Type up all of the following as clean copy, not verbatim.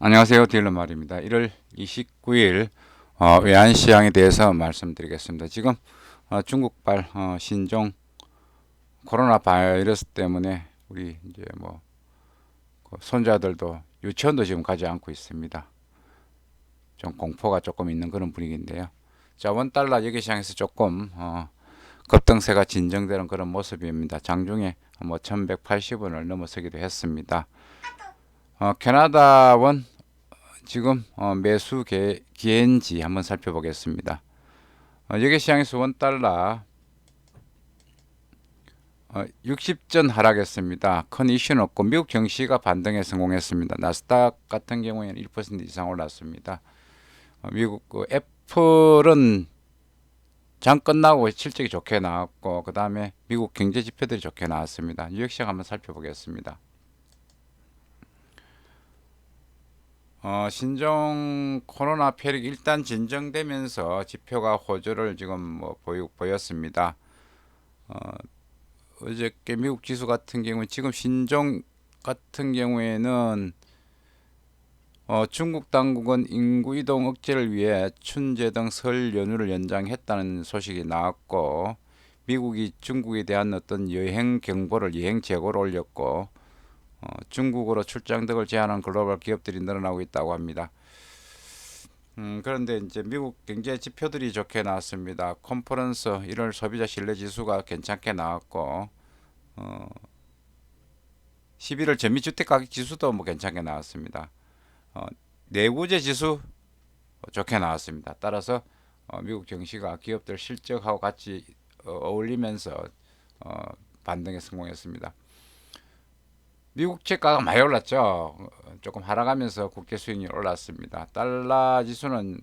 안녕하세요. 딜러 말입니다. 1월 29일 외환시장에 대해서 말씀드리겠습니다. 지금 중국발 신종 코로나 바이러스 때문에 우리 이제 그 손자들도 유치원도 지금 가지 않고 있습니다. 좀 공포가 조금 있는 그런 분위기인데요. 자, 원달러 여기시장에서 조금 급등세가 진정되는 그런 모습입니다. 장중에 1180원을 넘어서기도 했습니다. 캐나다 원 지금 매수 기엔지 한번 살펴보겠습니다. 여기 시장에서 원달러 60전 하락했습니다. 큰 이슈는 없고 미국 증시가 반등에 성공했습니다. 나스닥 같은 경우에는 1% 이상 올랐습니다. 미국 애플은 장 끝나고 실적이 좋게 나왔고 그 다음에 미국 경제 지표들이 좋게 나왔습니다. 뉴욕 시장 한번 살펴보겠습니다. 신종 코로나 패닉 일단 진정되면서 지표가 호조를 지금 보였습니다. 어, 어저께 미국 지수 같은 경우는 지금 신종 같은 경우에는 중국 당국은 인구 이동 억제를 위해 춘제 등 설 연휴를 연장했다는 소식이 나왔고 미국이 중국에 대한 어떤 여행 경보를 여행 재고를 올렸고 중국으로 출장 등을 제한한 글로벌 기업들이 늘어나고 있다고 합니다. 그런데 이제 미국 경제 지표들이 좋게 나왔습니다. 컨퍼런스 1월 소비자 신뢰 지수가 괜찮게 나왔고 11월 전미주택 가격 지수도 괜찮게 나왔습니다. 내구재 지수 좋게 나왔습니다. 따라서 미국 증시가 기업들 실적하고 같이 어울리면서 반등에 성공했습니다. 미국 채가가 많이 올랐죠. 조금 하락하면서 국제 수익률이 올랐습니다. 달러 지수는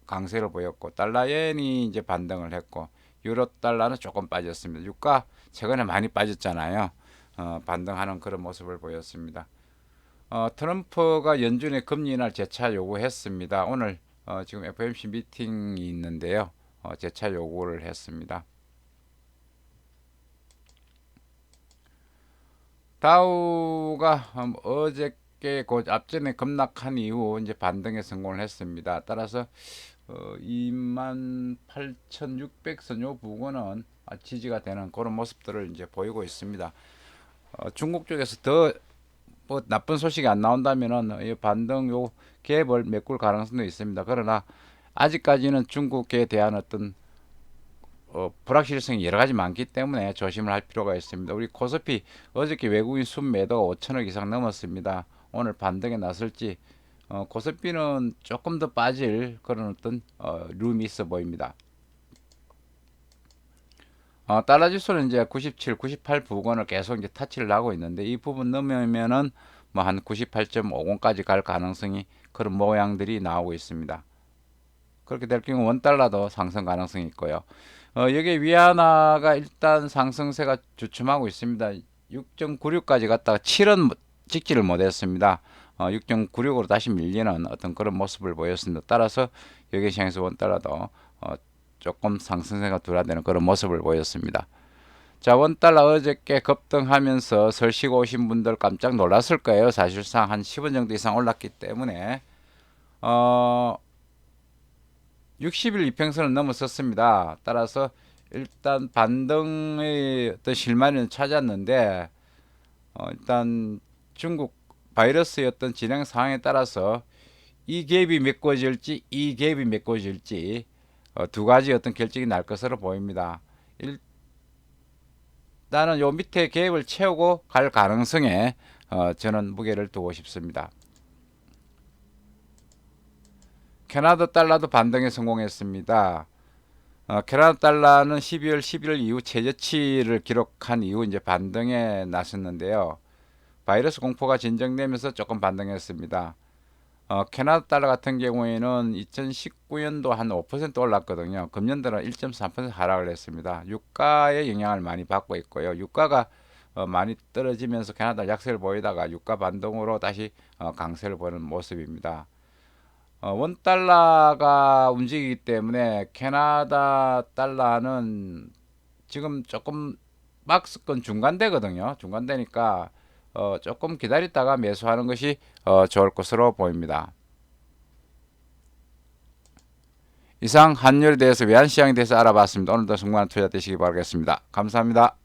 강세를 보였고 달러엔이 이제 반등을 했고 유로 달러는 조금 빠졌습니다. 유가 최근에 많이 빠졌잖아요. 반등하는 그런 모습을 보였습니다. 트럼프가 연준의 금리 인하를 재차 요구했습니다. 오늘 지금 FOMC 미팅이 있는데요. 재차 요구를 했습니다. 다우가 어저께 그 앞전에 급락한 이후 이제 반등에 성공을 했습니다. 따라서 28,600선 요 부근은 지지가 되는 그런 모습들을 이제 보이고 있습니다. 중국 쪽에서 더 나쁜 소식이 안 나온다면은 이 반등 요 갭을 메꿀 가능성도 있습니다. 그러나 아직까지는 중국에 대한 어떤 불확실성이 여러 가지 많기 때문에 조심을 할 필요가 있습니다. 우리 코스피 어저께 외국인 순매도가 5천억 이상 넘었습니다. 오늘 반등에 나설지 코스피는 조금 더 빠질 그런 어떤 룸이 있어 보입니다. 달러 지수는 이제 97, 98 부근을 계속 이제 타치를 하고 있는데 이 부분 넘으면은 뭐 한 98.50까지 갈 가능성이 그런 모양들이 나오고 있습니다. 그렇게 될 경우 원달러도 상승 가능성이 있고요. 여기 위안화가 일단 상승세가 주춤하고 있습니다. 6.96까지 갔다가 7은 찍지를 못했습니다. 6.96으로 다시 밀리는 어떤 그런 모습을 보였습니다. 따라서 여기 시장에서 원달러도 조금 상승세가 둔화되는 그런 모습을 보였습니다. 자, 원달러 어저께 급등하면서 설 쉬고 오신 분들 깜짝 놀랐을 거예요. 사실상 한 10원 정도 이상 올랐기 때문에 60일 이평선을 넘어섰습니다. 따라서 일단 반등의 어떤 실마리는 찾았는데 일단 중국 바이러스의 어떤 진행 상황에 따라서 이 갭이 메꿔질지 이 갭이 메꿔질지 두 가지 어떤 결정이 날 것으로 보입니다. 일단은 요 밑에 갭을 채우고 갈 가능성에 저는 무게를 두고 싶습니다. 캐나다 달러도 반등에 성공했습니다. 캐나다 달러는 12월 11일 이후 최저치를 기록한 이후 이제 반등에 나섰는데요. 바이러스 공포가 진정되면서 조금 반등했습니다. 캐나다 달러 같은 경우에는 2019년도 한 5% 올랐거든요. 금년도는 1.3% 하락을 했습니다. 유가의 영향을 많이 받고 있고요. 유가가 많이 떨어지면서 캐나다 약세를 보이다가 유가 반등으로 다시 강세를 보이는 모습입니다. 원달러가 움직이기 때문에 캐나다 달러는 지금 조금 박스권 중간대거든요. 중간대니까 조금 기다렸다가 매수하는 것이 좋을 것으로 보입니다. 이상 환율에 대해서 외환시장에 대해서 알아봤습니다. 오늘도 성공한 투자 되시기 바라겠습니다. 감사합니다.